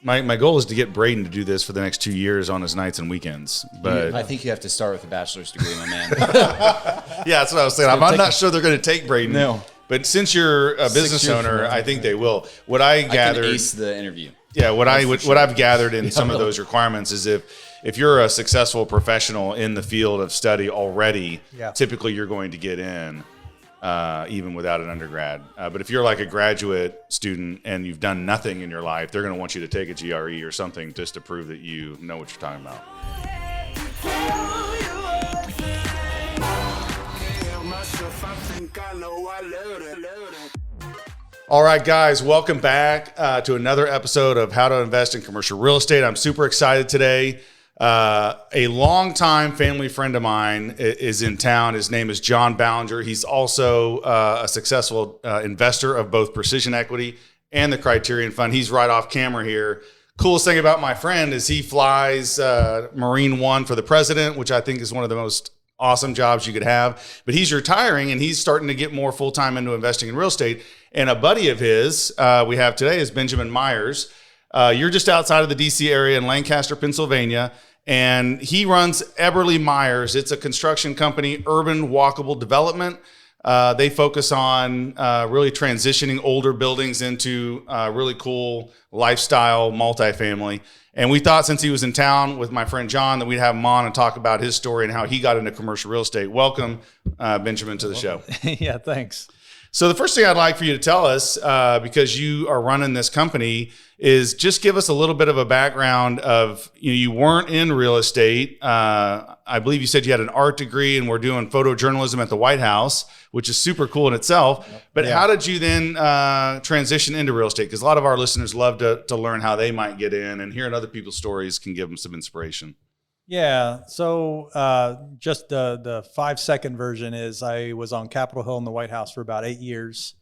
My goal is to get Braden to do this for the next 2 years on his nights and weekends. But I think you have to start with a bachelor's degree, my man. yeah, that's what I was saying. I'm not sure they're going to take Braden. No. But since you're a business owner, I think they will. What I gathered, I can ace the interview. Yeah, what I've gathered in some of those requirements is if you're a successful professional in the field of study already, typically you're going to get in. Even without an undergrad. But if you're like a graduate student and you've done nothing in your life, they're going to want you to take a GRE or something just to prove that you know what you're talking about. All right, guys, welcome back to another episode of How to Invest in Commercial Real Estate. I'm super excited today. A longtime family friend of mine is in town. His name is John Ballinger. He's also a successful investor of both Precision Equity and the Criterion Fund. He's right off camera here. Coolest thing about my friend is he flies Marine One for the president, which I think is one of the most awesome jobs you could have. But he's retiring and he's starting to get more full-time into investing in real estate. And a buddy of his we have today is Benjamin Meyers. You're just outside of the DC area in Lancaster, Pennsylvania, and he runs Eberly Meyers. It's a construction company, urban walkable development. They focus on really transitioning older buildings into really cool lifestyle multifamily. And we thought since he was in town with my friend John that we'd have him on and talk about his story and how he got into commercial real estate. Welcome, Benjamin, to the show. Yeah, thanks. So the first thing I'd like for you to tell us, because you are running this company, is just give us a little bit of a background of, you weren't in real estate. I believe you said you had an art degree and were doing photojournalism at the White House, which is super cool in itself. But how did you then transition into real estate? Because a lot of our listeners love to learn how they might get in, and hearing other people's stories can give them some inspiration. Yeah. So just the 5-second version is I was on Capitol Hill in the White House for about 8 years,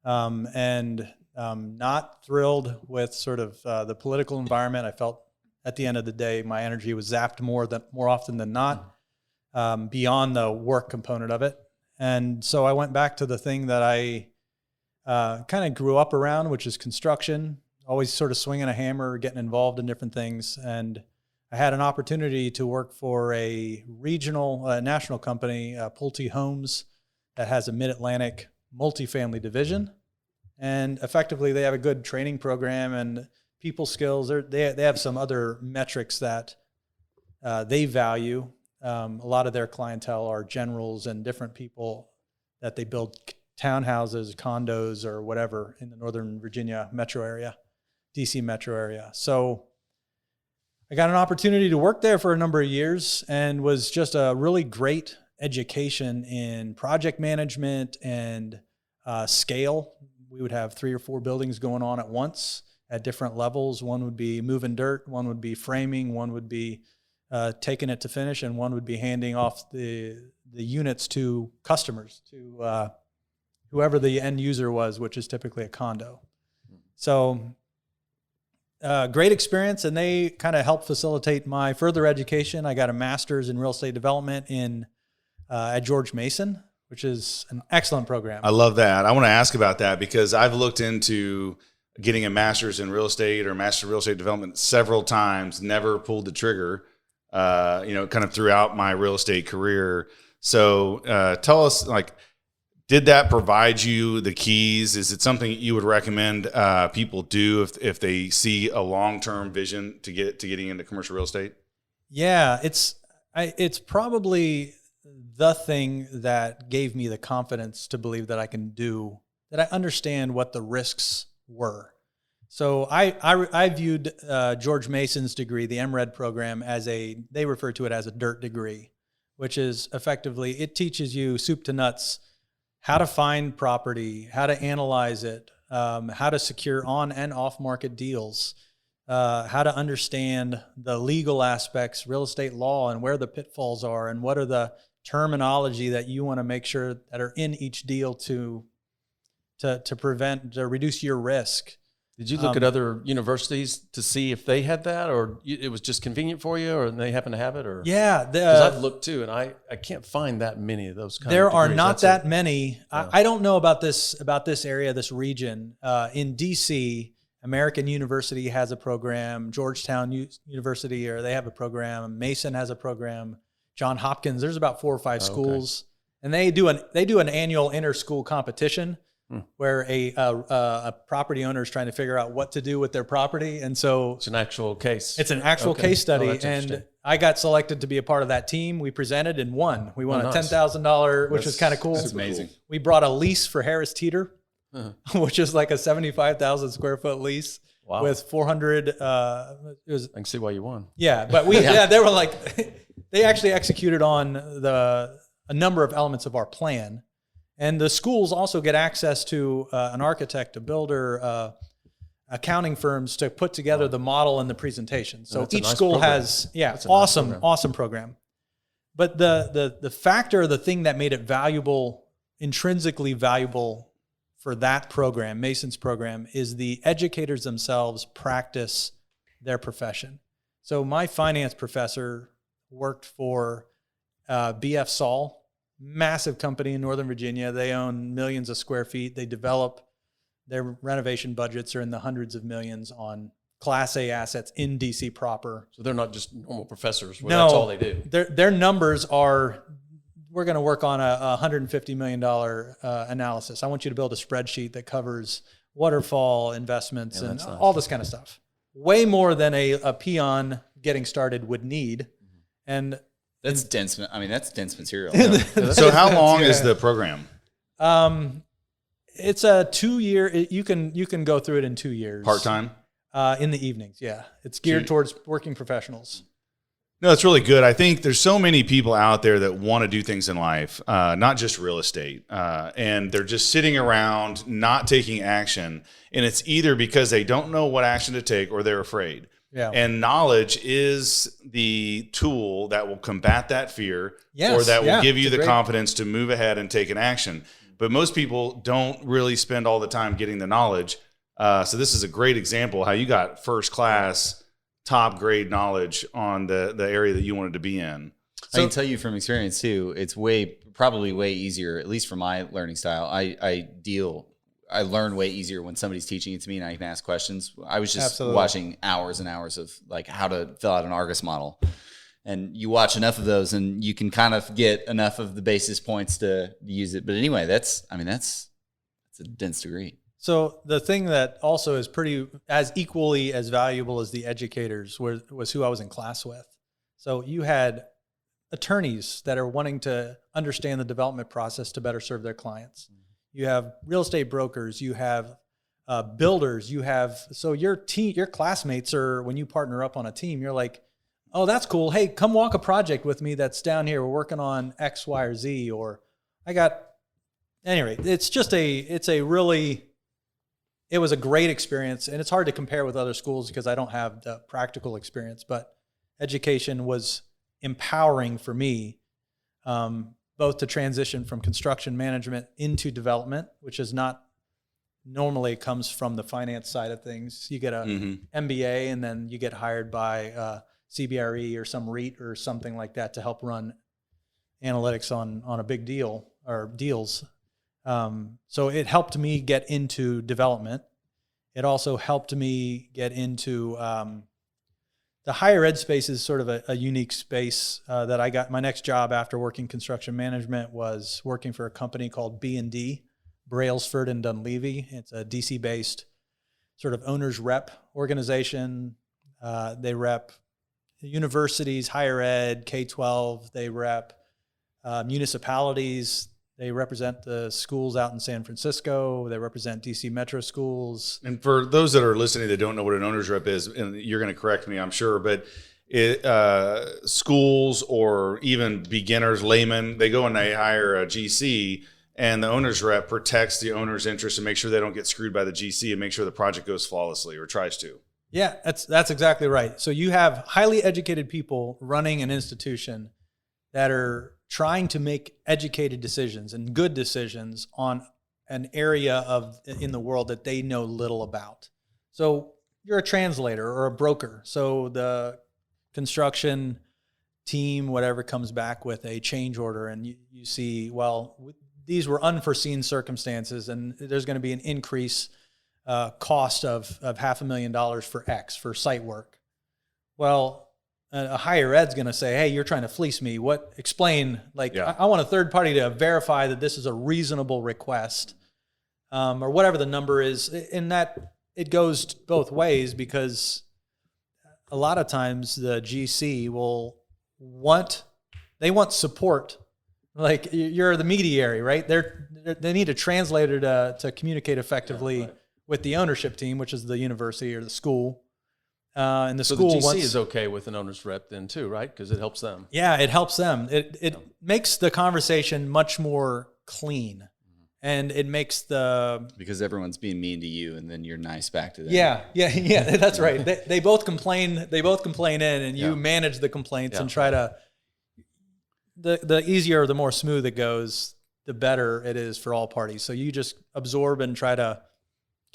and not thrilled with sort of the political environment. I felt at the end of the day my energy was zapped more often than not, beyond the work component of it. And so I went back to the thing that I kind of grew up around, which is construction. Always sort of swinging a hammer, getting involved in different things, and I had an opportunity to work for a regional, national company, Pulte Homes, that has a mid-Atlantic multifamily division. And effectively, they have a good training program and people skills. They have some other metrics that they value. A lot of their clientele are generals and different people that they build townhouses, condos, or whatever in the Northern Virginia metro area, DC metro area. So I got an opportunity to work there for a number of years and was just a really great education in project management and scale. We would have 3 or 4 buildings going on at once at different levels. One would be moving dirt, one would be framing, one would be taking it to finish, and one would be handing off the units to customers, to whoever the end user was, which is typically a condo. So great experience, and they kind of helped facilitate my further education. I got a master's in real estate development at George Mason, which is an excellent program. I love that. I want to ask about that because I've looked into getting a master's in real estate or master real estate development several times, never pulled the trigger, kind of throughout my real estate career. So tell us, did that provide you the keys? Is it something you would recommend people do if they see a long-term vision to getting into commercial real estate? Yeah, it's probably the thing that gave me the confidence to believe that I understand what the risks were. So I viewed George Mason's degree, the MRED program, they refer to it as a dirt degree, which is effectively, it teaches you soup to nuts how to find property, how to analyze it, how to secure on and off market deals, how to understand the legal aspects, real estate law, and where the pitfalls are, and what are the terminology that you want to make sure that are in each deal to reduce your risk. Did you look at other universities to see if they had that, or it was just convenient for you, or they happen to have it? Or yeah, because I've looked too, and I can't find that many of those kinds. There of are degrees. not many. Yeah. I don't know about this area, this region in DC. American University has a program, Georgetown University, or they have a program, Mason has a program, John Hopkins. There's about 4 or 5 schools, and they do an annual inter-school competition where a property owner is trying to figure out what to do with their property, and so It's an actual case. it's an actual case study, that's and interesting. I got selected to be a part of that team. We presented and won. We won Oh, a nice. $10,000, which was kind of cool. That's amazing. We brought a lease for Harris Teeter, which is like a 75,000 square foot lease Wow. with 400. It was I can see why you won. but they were like, they actually executed on a number of elements of our plan, and the schools also get access to an architect, a builder, accounting firms to put together the model and the presentation. So that's a each nice school program. has, That's a nice program. awesome program. But the factor, the thing that made it valuable, intrinsically valuable for that program, Mason's program, is the educators themselves practice their profession. So my finance professor worked for BF Saul, massive company in Northern Virginia. They own millions of square feet. They develop, their renovation budgets are in the hundreds of millions on Class A assets in DC proper. So they're not just normal professors. Well, No, that's all they do. Their numbers are, we're going to work on a $150 million analysis. I want you to build a spreadsheet that covers waterfall investments and that's nice. all this kind of stuff. Way more than a peon getting started would need. And That's dense. I mean, that's dense material. So how long is the program? it's a 2-year, you can go through it in 2 years. Part-time? In the evenings, yeah. It's geared towards working professionals. No, it's really good. I think there's so many people out there that want to do things in life, not just real estate, and they're just sitting around not taking action. And it's either because they don't know what action to take or they're afraid. Yeah. And knowledge is the tool that will combat that fear Yes, or that will yeah, give you it's a the great- confidence to move ahead and take an action. But most people don't really spend all the time getting the knowledge. So this is a great example how you got first class, top grade knowledge on the area that you wanted to be in. I can tell you from experience too, it's probably way easier, at least for my learning style. I learn way easier when somebody's teaching it to me and I can ask questions. I was just Absolutely. watching hours and hours of like how to fill out an Argus model. And you watch enough of those and you can kind of get enough of the basis points to use it. But anyway, that's a dense degree. So the thing that also is pretty as equally as valuable as the educators was who I was in class with. So you had attorneys that are wanting to understand the development process to better serve their clients. You have real estate brokers, you have builders, so your classmates are, when you partner up on a team, you're like, oh, that's cool. Hey, come walk a project with me that's down here. We're working on X, Y, or Z, anyway, it was a great experience, and it's hard to compare with other schools because I don't have the practical experience, but education was empowering for me, both to transition from construction management into development, which is not normally comes from the finance side of things. You get a MBA and then you get hired by CBRE or some REIT or something like that to help run analytics on a big deal or deals. So it helped me get into development. It also helped me get into the higher ed space is sort of a unique space that I got. My next job after working construction management was working for a company called B&D, Brailsford and Dunleavy. It's a DC-based sort of owner's rep organization. They rep universities, higher ed, K-12. They rep municipalities. They represent the schools out in San Francisco. They represent DC Metro schools. And for those that are listening that don't know what an owner's rep is, and you're going to correct me, I'm sure, but schools or even beginners, laymen, they go and they hire a GC, and the owner's rep protects the owner's interest and makes sure they don't get screwed by the GC and make sure the project goes flawlessly or tries to. Yeah, that's exactly right. So you have highly educated people running an institution that are trying to make educated decisions and good decisions on an area in the world that they know little about. So you're a translator or a broker. So the construction team, whatever, comes back with a change order and you see, well, these were unforeseen circumstances and there's going to be an increase cost of $500,000 for X for site work. Well, a higher ed's going to say, hey, you're trying to fleece me. Explain, I want a third party to verify that this is a reasonable request, or whatever the number is. In that, it goes both ways, because a lot of times the GC want support. Like, you're the mediary, right? They need a translator to communicate effectively with the ownership team, which is the university or the school. And the school the GC is okay with an owner's rep then too, right? Because it helps them. Yeah, it helps them. It makes the conversation much more clean, and it makes because everyone's being mean to you, and then you're nice back to them. Yeah. That's right. They both complain. They both complain in, and you manage the complaints and try to. The easier, the more smooth it goes, the better it is for all parties. So you just absorb and try to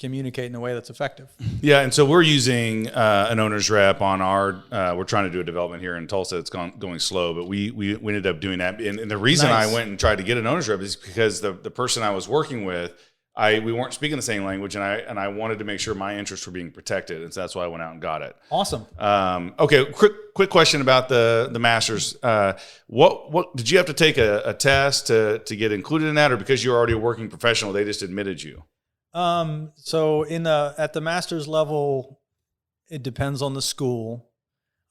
communicate in a way that's effective. Yeah, and so we're using an owner's rep on our. We're trying to do a development here in Tulsa. It's going slow, but we ended up doing that. And the reason I went and tried to get an owner's rep is because the person I was working with, we weren't speaking the same language, and I wanted to make sure my interests were being protected, and so that's why I went out and got it. Awesome. Okay, quick question about the masters. What did you have to take a test to get included in that, or because you're already a working professional, they just admitted you? So at the master's level, it depends on the school.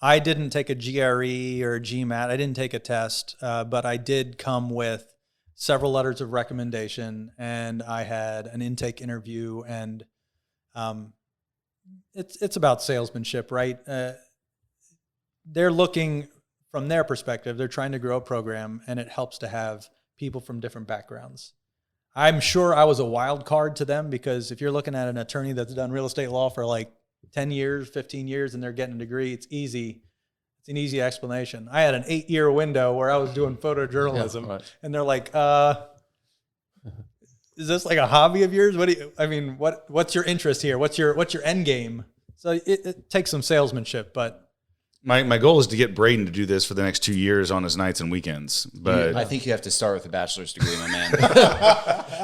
I didn't take a GRE or a GMAT. I didn't take a test, but I did come with several letters of recommendation, and I had an intake interview, and it's about salesmanship, right? They're looking from their perspective. They're trying to grow a program, and it helps to have people from different backgrounds. I'm sure I was a wild card to them, because if you're looking at an attorney that's done real estate law for like 10 years, 15 years, and they're getting a degree, it's easy. It's an easy explanation. I had an 8-year window where I was doing photojournalism, and they're like, is this like a hobby of yours? What's your interest here? What's your end game? So it takes some salesmanship, but my goal is to get Braden to do this for the next 2 years on his nights and weekends. But I think you have to start with a bachelor's degree, my man.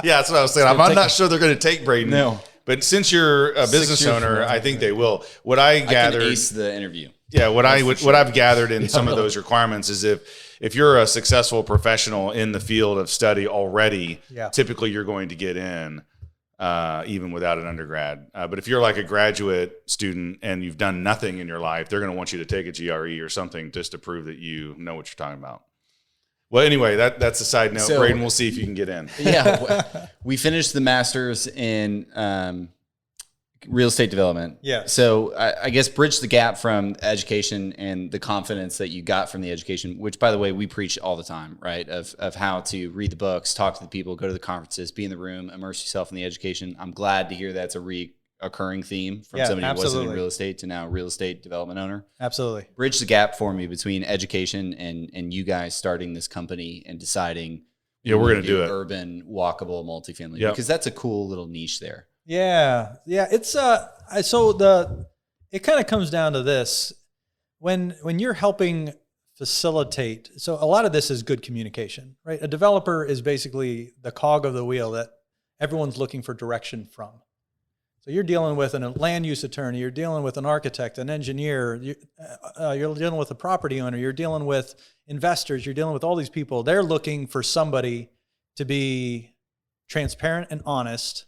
Yeah, that's what I was saying. I'm not sure they're going to take Braden. No. But since you're a business owner, I think they will. What I gathered, I can ace the interview. Yeah, what I've gathered in some of those requirements is if you're a successful professional in the field of study already, typically you're going to get in even without an undergrad. But if you're like a graduate student and you've done nothing in your life, they're going to want you to take a GRE or something just to prove that you know what you're talking about. Well, anyway, that's a side note. So, Braden, we'll see if you can get in. Yeah, we finished the master's in real estate development. Yeah. So I guess bridge the gap from education and the confidence that you got from the education, which, by the way, we preach all the time, right? Of how to read the books, talk to the people, go to the conferences, be in the room, immerse yourself in the education. I'm glad to hear that's a reoccurring theme from somebody who wasn't in real estate to now real estate development owner. Absolutely. Bridge the gap for me between education and you guys starting this company and deciding we're going to do it. Urban, walkable, multifamily, because that's a cool little niche there. Yeah. It's it kind of comes down to this. When you're helping facilitate, so a lot of this is good communication, right? A developer is basically the cog of the wheel that everyone's looking for direction from. So you're dealing with a land use attorney, you're dealing with an architect, an engineer, you're dealing with a property owner, you're dealing with investors, you're dealing with all these people. They're looking for somebody to be transparent and honest,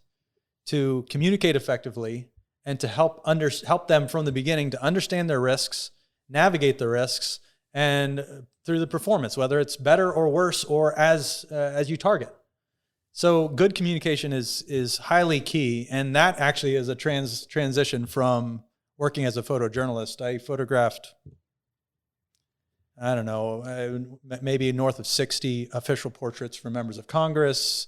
to communicate effectively, and to help them from the beginning to understand their risks, navigate the risks, and through the performance, whether it's better or worse or as you target. So good communication is highly key, and that actually is a transition from working as a photojournalist. I photographed, maybe north of 60 official portraits for members of Congress,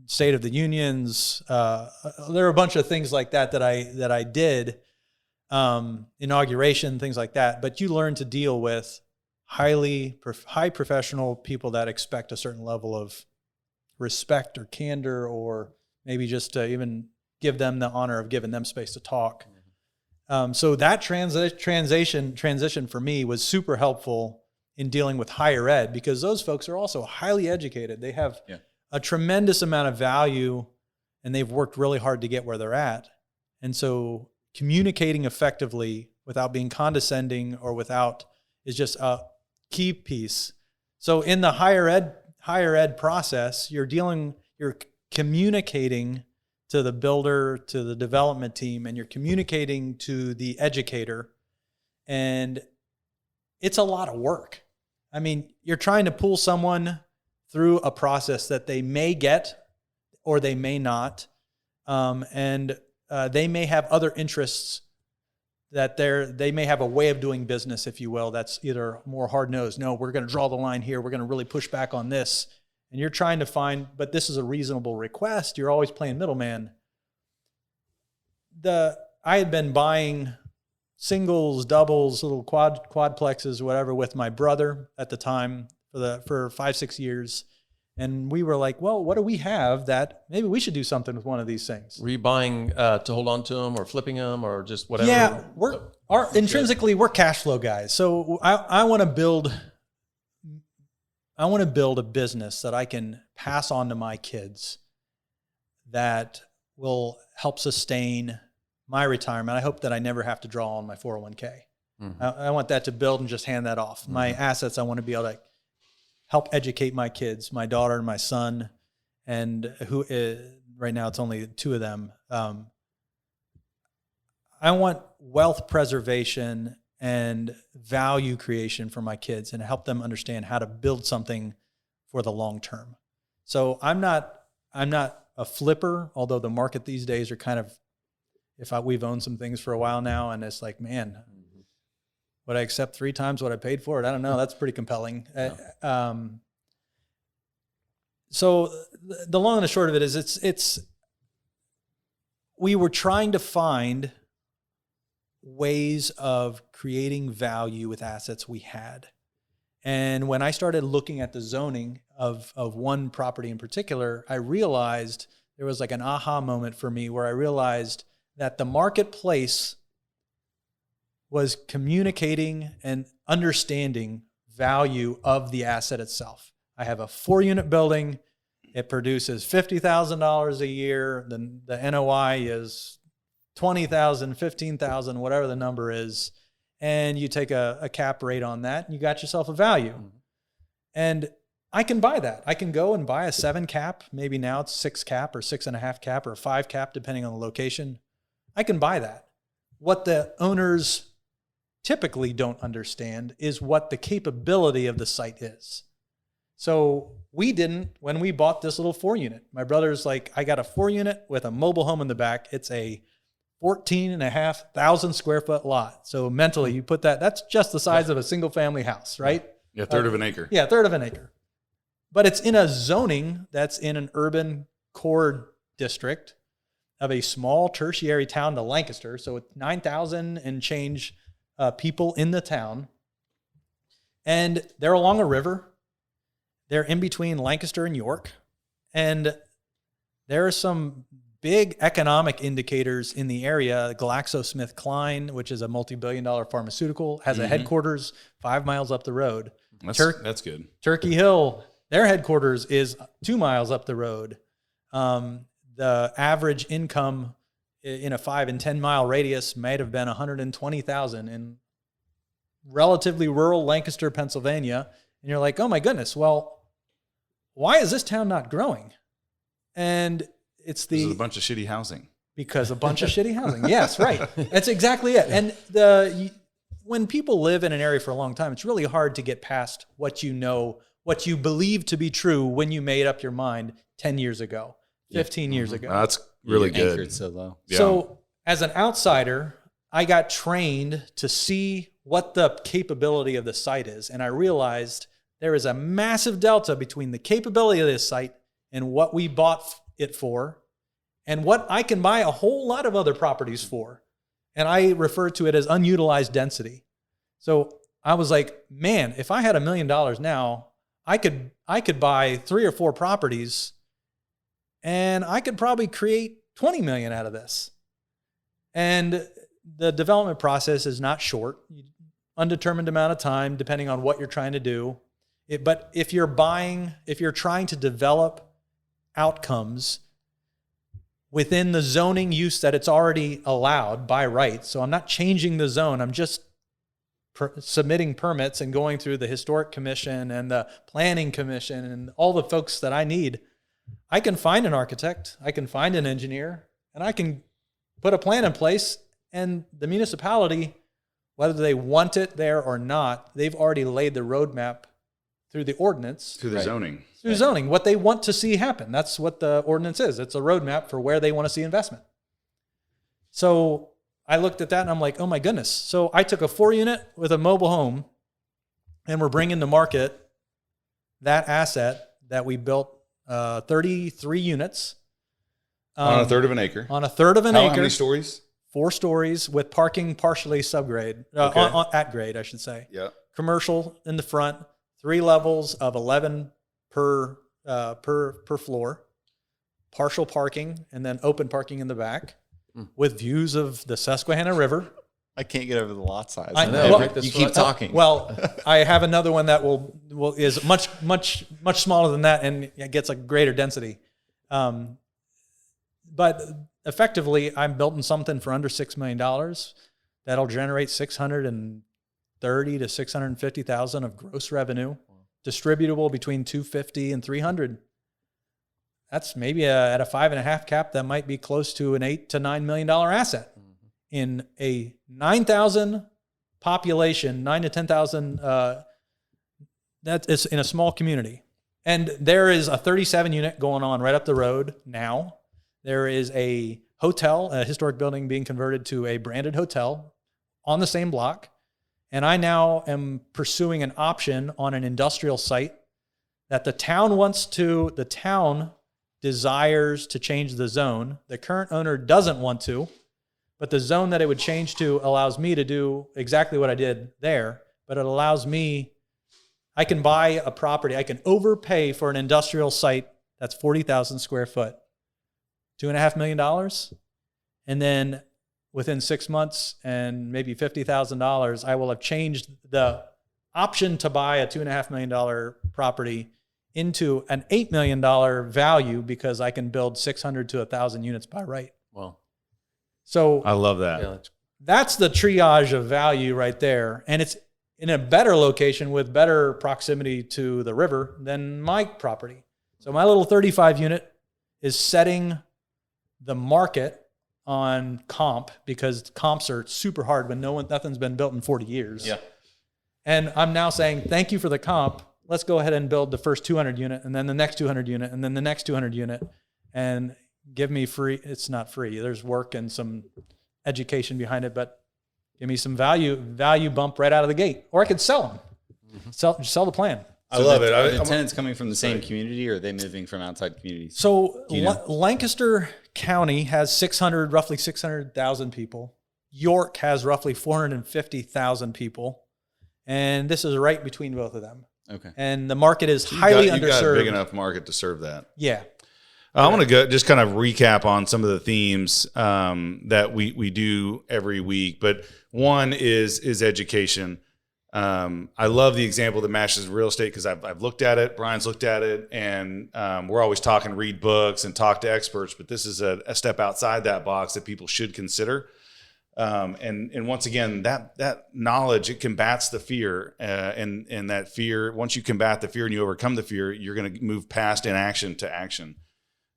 State of the Unions. There are a bunch of things like that I did, inauguration, things like that. But you learn to deal with high professional people that expect a certain level of respect or candor, or maybe just to even give them the honor of giving them space to talk. So that transition for me was super helpful in dealing with higher ed, because those folks are also highly educated. They have a tremendous amount of value and they've worked really hard to get where they're at. And so communicating effectively without being condescending or without is just a key piece. So in the higher ed process, you're communicating to the builder, to the development team, and you're communicating to the educator. And it's a lot of work. I mean, you're trying to pull someone through a process that they may get or they may not. And they may have other interests that they may have a way of doing business, if you will, that's either more hard-nosed. No, we're going to draw the line here. We're going to really push back on this. And you're trying to find, but this is a reasonable request. You're always playing middleman. I had been buying singles, doubles, little quadplexes, whatever, with my brother at the time for 5-6 years. And we were like, well, what do we have that maybe we should do something with one of these things? Were you buying to hold on to them or flipping them or just whatever? Yeah, intrinsically, we're cash flow guys. So I want to build a business that I can pass on to my kids that will help sustain my retirement. I hope that I never have to draw on my 401k. Mm-hmm. I want that to build and just hand that off. Mm-hmm. My assets, I want to be able to help educate my kids, my daughter and my son, and right now it's only 2 of them. I want wealth preservation and value creation for my kids and help them understand how to build something for the long term. So I'm not a flipper, although the market these days are kind of, we've owned some things for a while now, and it's like, man, would I accept 3 times what I paid for it? I don't know. That's pretty compelling. Yeah. So the long and the short of it is we were trying to find ways of creating value with assets we had. And when I started looking at the zoning of one property in particular, I realized there was like an aha moment for me where I realized that the marketplace was communicating and understanding value of the asset itself. I have a 4-unit building. It produces $50,000 a year. The NOI is $20,000, $15,000, whatever the number is. And you take a cap rate on that, and you got yourself a value. Mm-hmm. And I can buy that. I can go and buy a 7 cap. Maybe now it's 6 cap or 6.5 cap or 5 cap, depending on the location. I can buy that. What the owners typically don't understand is what the capability of the site is. So we didn't, when we bought this little 4-unit, my brother's like, I got a 4-unit with a mobile home in the back. It's a 14,500 square foot lot. So mentally you put that's just the size of a single family house, right? Yeah, third of an acre. Yeah, third of an acre. But it's in a zoning that's in an urban core district of a small tertiary town to Lancaster. So it's 9,000 and change people in the town. And they're along a river. They're in between Lancaster and York. And there are some big economic indicators in the area. GlaxoSmithKline, which is a multi-billion-dollar pharmaceutical, has a headquarters 5 miles up the road. That's good. Turkey Hill, their headquarters is 2 miles up the road. The average income in a 5 and 10 mile radius might have been $120,000 in relatively rural Lancaster, Pennsylvania. And you're like, oh my goodness, well, why is this town not growing? And it's because of a bunch of shitty housing. Because a bunch of shitty housing. Yes, right. That's exactly it. And when people live in an area for a long time, it's really hard to get past what you know, what you believe to be true when you made up your mind 10 years ago, 15 years ago. That's really good. Anchored so low. Yeah. So as an outsider, I got trained to see what the capability of the site is. And I realized there is a massive delta between the capability of this site and what we bought it for and what I can buy a whole lot of other properties for. And I refer to it as unutilized density. So I was like, man, if I had $1 million now, I could buy 3 or 4 properties and I could probably create 20 million out of this. And the development process is not short, undetermined amount of time, depending on what you're trying to do. But if you're trying to develop outcomes, within the zoning use that it's already allowed by right. So I'm not changing the zone. I'm just submitting permits and going through the historic commission and the planning commission and all the folks that I need. I can find an architect, I can find an engineer, and I can put a plan in place, and the municipality, whether they want it there or not, they've already laid the roadmap through the ordinance. Through the zoning. Through zoning, what they want to see happen. That's what the ordinance is. It's a roadmap for where they want to see investment. So I looked at that and I'm like, oh my goodness. So I took a 4-unit with a mobile home, and we're bringing to market that asset that we built 33 units. On a third of an acre. On a third of an acre. How many stories? 4 stories with parking partially subgrade, at grade, I should say. Yeah. Commercial in the front, 3 levels of 11 per floor, partial parking, and then open parking in the back with views of the Susquehanna River. I can't get over the lot size. I know. Well, you keep talking. Well, I have another one that is much smaller than that, and it gets a greater density. But effectively, I'm building something for under $6 million that'll generate $630,000 to $650,000 of gross revenue, distributable between $250 and $300. That's maybe at a 5.5 cap. That might be close to an $8 to $9 million asset in a 9,000 population, 9 to 10,000. That is in a small community, and there is a 37 unit going on right up the road now. There is a hotel, a historic building being converted to a branded hotel on the same block. And I now am pursuing an option on an industrial site that the town desires to change the zone. The current owner doesn't want to, but the zone that it would change to allows me to do exactly what I did there. But it allows me, I can buy a property, I can overpay for an industrial site that's 40,000 square foot. $2.5 million, and then within 6 months and maybe $50,000, I will have changed the option to buy a $2.5 million property into an $8 million value because I can build 600 to 1,000 units by right. Wow. So I love that. Yeah, that's the triage of value right there, and it's in a better location with better proximity to the river than my property. So my little 35 unit is setting the market on comp, because comps are super hard when nothing's been built in 40 years. Yeah. And I'm now saying, thank you for the comp. Let's go ahead and build the first 200 unit, and then the next 200 unit, and then the next 200 unit, and give me free. It's not free. There's work and some education behind it, but give me some value bump right out of the gate. Or I could sell them. Sell the plan. I love it. Are the tenants coming from the same community, or are they moving from outside communities? So Lancaster County has roughly 600,000 people. York has roughly 450,000 people. And this is right between both of them. Okay. And the market is highly underserved. You've got a big enough market to serve that. Yeah. I want to go just kind of recap on some of the themes that we do every week. But one is education. I love the example that matches real estate because I've looked at it. Brian's looked at it, and we're always talking read books and talk to experts. But this is a step outside that box that people should consider. And once again, that knowledge, it combats the fear, and that fear. Once you combat the fear and you overcome the fear, you're going to move past inaction to action.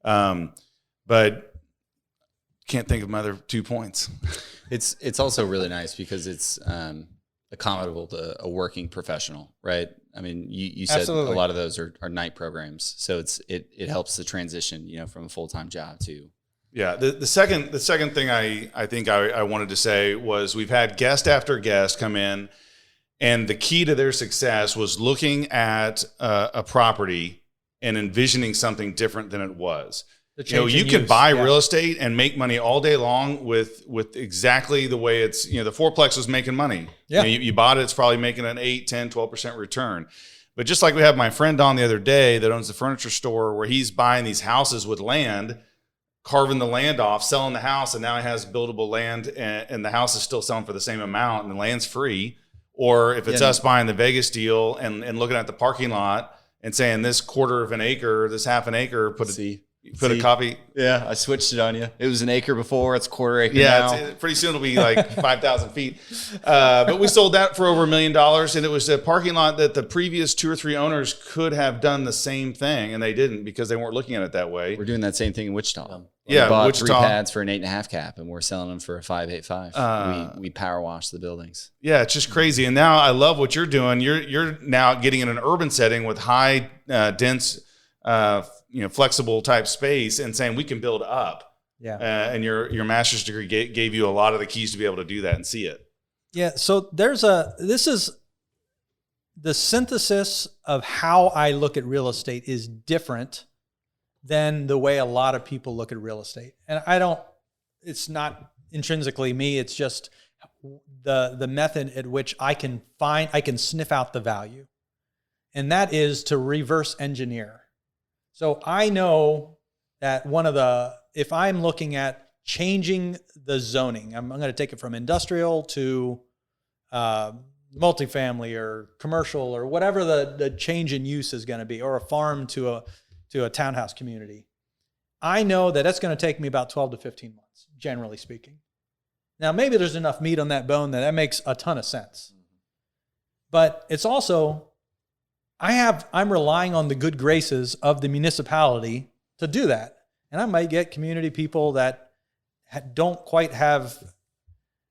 But can't think of my other 2 points. It's also really nice because it's accommodable to a working professional, right? I mean, you said Absolutely. A lot of those are night programs, so it helps the transition, from a full-time job to. Yeah. The second thing I think I wanted to say was we've had guest after guest come in, and the key to their success was looking at a property and envisioning something different than it was. You can buy real estate and make money all day long with exactly the way it's, the fourplex was making money. Yeah. You bought it, it's probably making an 8, 10, 12% return. But just like we had my friend on the other day that owns the furniture store where he's buying these houses with land, carving the land off, selling the house, and now he has buildable land, and the house is still selling for the same amount and the land's free. Or if it's us buying the Vegas deal and looking at the parking lot and saying this quarter of an acre, this half an acre, You put a copy. Yeah, I switched it on you. It was an acre before. It's a quarter acre Yeah, now. pretty soon it'll be like 5,000 feet. But we sold that for over $1 million, and it was a parking lot that the previous 2 or 3 owners could have done the same thing, and they didn't because they weren't looking at it that way. We're doing that same thing in Wichita. Yeah, we bought Wichita. 3 pads for an 8.5 cap, and we're selling them for a 5.85. We power wash the buildings. Yeah, it's just crazy. And now I love what you're doing. You're now getting in an urban setting with high dense, flexible type space, and saying we can build up. Yeah. And your master's degree gave you a lot of the keys to be able to do that and see it. Yeah. So this is the synthesis of how I look at real estate is different than the way a lot of people look at real estate. And it's not intrinsically me. It's just the method at which I can sniff out the value. And that is to reverse engineer. So I know that if I'm looking at changing the zoning, I'm going to take it from industrial to multifamily or commercial or whatever the change in use is going to be, or a farm to a townhouse community. I know that that's going to take me about 12 to 15 months, generally speaking. Now, maybe there's enough meat on that bone that makes a ton of sense. But it's also, I'm relying on the good graces of the municipality to do that. And I might get community people that don't quite have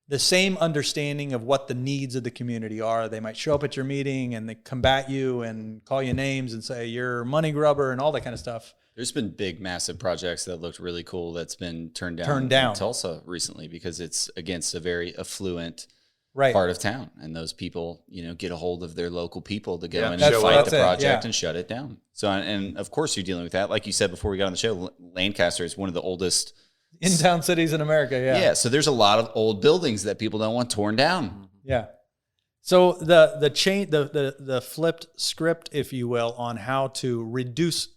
the same understanding of what the needs of the community are. They might show up at your meeting and they combat you and call you names and say you're a money grubber and all that kind of stuff. There's been big, massive projects that looked really cool that's been turned down in Tulsa recently because it's against a very affluent part of town. And those people, get a hold of their local people to go in and fight the project and shut it down. So, and of course you're dealing with that. Like you said before we got on the show, Lancaster is one of the oldest in-town cities in America. Yeah. So there's a lot of old buildings that people don't want torn down. Yeah. So the flipped script, if you will, on how to reduce,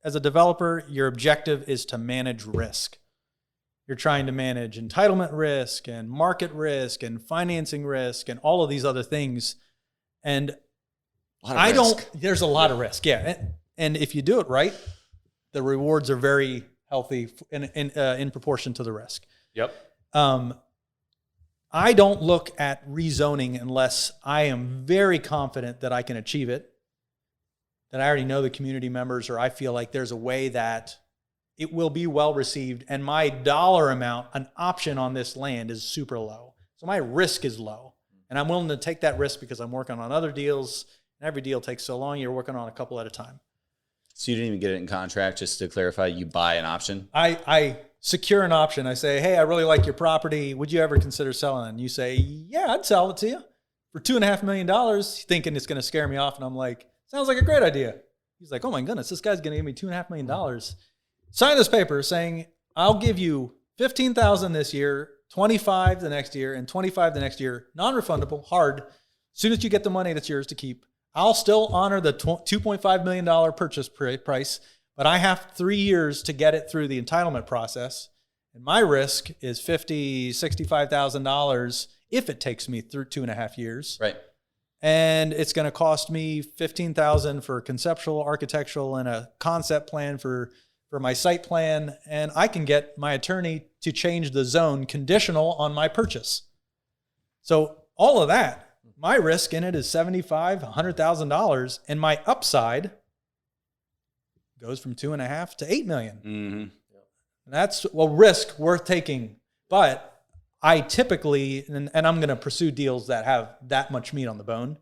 as a developer, your objective is to manage risk. You're trying to manage entitlement risk and market risk and financing risk and all of these other things. And there's a lot of risk. Yeah. And if you do it right, the rewards are very healthy in proportion to the risk. Yep. I don't look at rezoning unless I am very confident that I can achieve it, that I already know the community members, or I feel like there's a way that it will be well received, and my dollar amount, an option on this land, is super low. So my risk is low, and I'm willing to take that risk because I'm working on other deals, and every deal takes so long, you're working on a couple at a time. So you didn't even get it in contract, just to clarify, you buy an option? I secure an option. I say, hey, I really like your property. Would you ever consider selling? And you say, yeah, I'd sell it to you for $2.5 million, thinking it's going to scare me off. And I'm like, sounds like a great idea. He's like, oh my goodness, this guy's going to give me $2.5 million. Sign this paper saying, I'll give you $15,000 this year, $25,000 the next year, and $25,000 the next year, non-refundable, hard. As soon as you get the money, that's yours to keep. I'll still honor the $2.5 million purchase price, but I have 3 years to get it through the entitlement process. And my risk is $50,000, $65,000 if it takes me through 2.5 years. Right. And it's going to cost me $15,000 for conceptual, architectural, and a concept plan for my site plan. And I can get my attorney to change the zone conditional on my purchase. So all of that, my risk in it is $75,000, $100,000, and my upside goes from 2.5 to 8 million. Mm-hmm. And that's a risk worth taking. But I typically, and I'm going to pursue deals that have that much meat on the bone.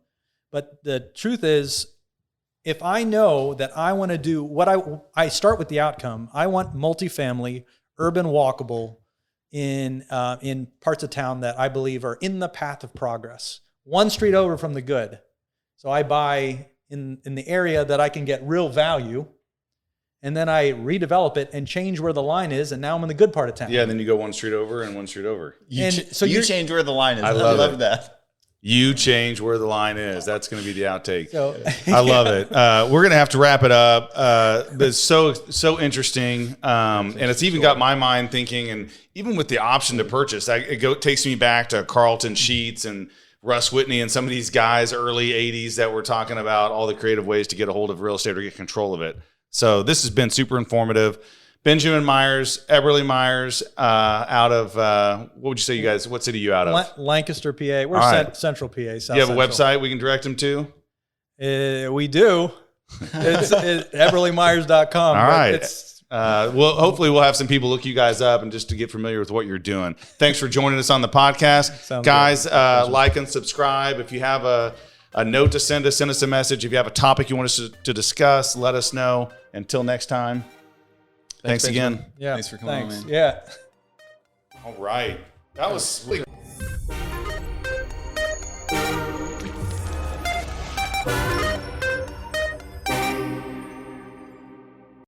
But the truth is, if I know that I want to do what I start with the outcome, I want multifamily, urban walkable in parts of town that I believe are in the path of progress. One street over from the good. So I buy in the area that I can get real value, and then I redevelop it and change where the line is, and now I'm in the good part of town. Yeah, and then you go one street over and one street over. You change where the line is. I love that. You change where the line is. That's going to be the outtake. So, I love it. We're going to have to wrap it up. But it's so interesting. And it's even got my mind thinking, and even with the option to purchase, it takes me back to Carlton Sheets and Russ Whitney and some of these guys early 80s that were talking about all the creative ways to get a hold of real estate or get control of it. So this has been super informative. Benjamin Meyers, Eberly Meyers, out of what would you say, you guys? What city are you out of? Lancaster, PA. We're All right. Central PA. South You have a Central. website we can direct them to? We do. It's EberlyMyers.com. All right. It's, well, hopefully we'll have some people look you guys up and just to get familiar with what you're doing. Thanks for joining us on the podcast. Sounds guys. Like and subscribe. If you have a note to send us a message. If you have a topic you want us to discuss, let us know. Until next time, thanks again. yeah. Thanks for coming on, Thanks. man. Yeah. All right. That was sweet.